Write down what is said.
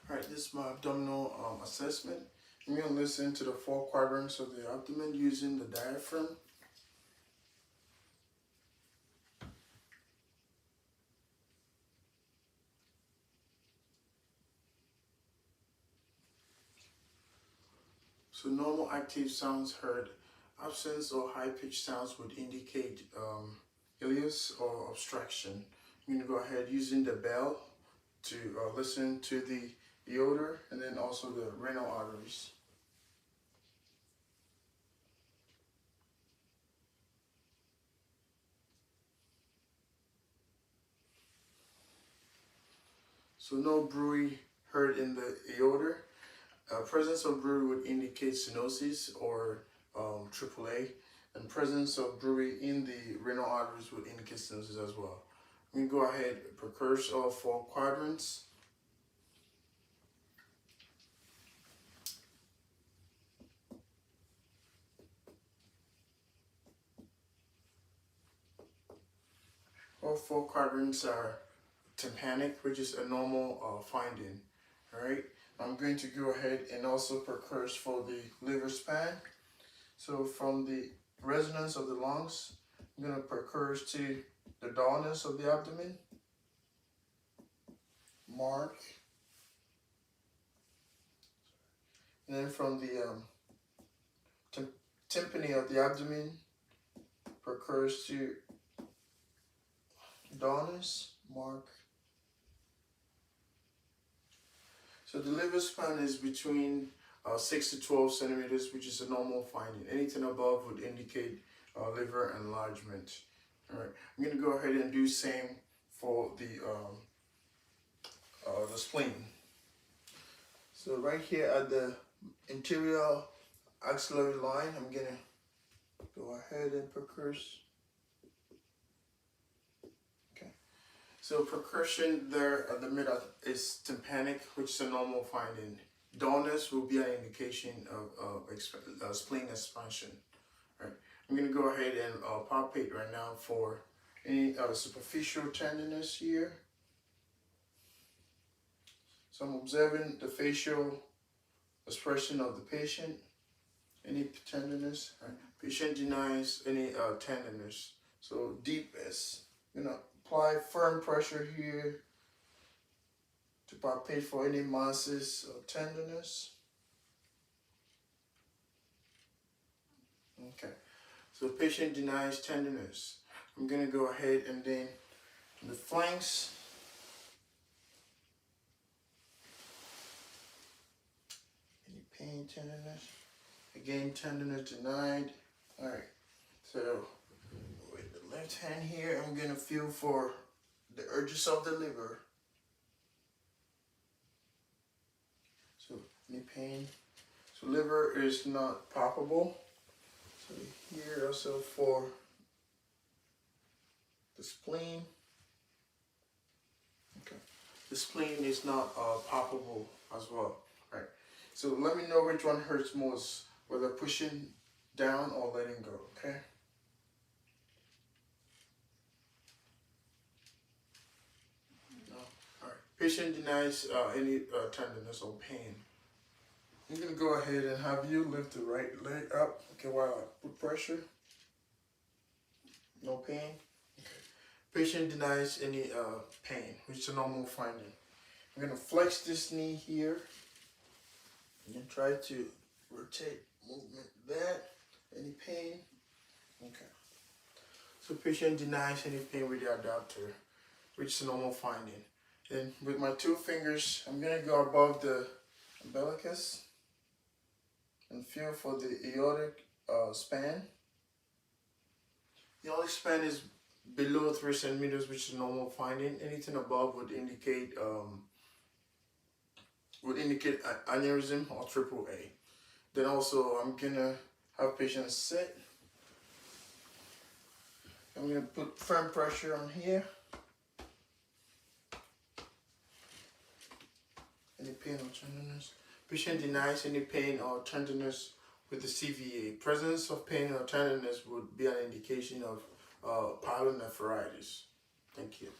Alright, this is my abdominal assessment. I'm going to listen to the 4 quadrants of the abdomen using the diaphragm. So normal active sounds heard. Absence or high-pitched sounds would indicate ileus or obstruction. I'm going to go ahead using the bell to listen to the aorta and then also the renal arteries. So no bruit heard in the aorta. Presence of bruit would indicate stenosis or AAA, and presence of bruit in the renal arteries would indicate stenosis as well. We can go ahead and percussion all 4 quadrants. All 4 quadrants are tympanic, which is a normal finding. All right. I'm going to go ahead and also percussion for the liver span. So from the resonance of the lungs, I'm going to percussion to the dullness of the abdomen. Mark. And then from the tympany of the abdomen, percussion to dullness. Mark. So the liver span is between 6 to 12 centimeters, which is a normal finding. Anything above would indicate liver enlargement. All right, I'm going to go ahead and do same for the spleen. So right here at the interior axillary line, I'm going to go ahead and percussion. So percussion there at the middle is tympanic, which is a normal finding. Dullness will be an indication of spleen expansion. All right. I'm going to go ahead and palpate right now for any superficial tenderness here. So I'm observing the facial expression of the patient. Any tenderness. Right. Patient denies any tenderness. So deepness. Apply firm pressure here to palpate for any masses of tenderness. Okay, so patient denies tenderness. I'm going to go ahead and then the flanks. Any pain, tenderness. Again, tenderness denied. All right, so left hand here, I'm going to feel for the urges of the liver. So, any pain? So, liver is not palpable. So, here also for the spleen. Okay. The spleen is not palpable as well. All right. So, let me know which one hurts most, whether pushing down or letting go. Okay. Patient denies any tenderness or pain. I'm going to go ahead and have you lift the right leg up, okay, while I put pressure. No pain. Okay. Patient denies any pain, which is a normal finding. I'm going to flex this knee here and then try to rotate movement that. Any pain? Okay. So patient denies any pain with the adapter, which is a normal finding. Then with my 2 fingers, I'm going to go above the umbilicus and feel for the aortic span. The aortic span is below 3 centimeters, which is a normal finding. Anything above would indicate aneurysm or AAA. Then also, I'm going to have patients sit. I'm going to put firm pressure on here. Any pain or tenderness? Patient denies any pain or tenderness with the CVA. Presence of pain or tenderness would be an indication of pyelonephritis. Thank you.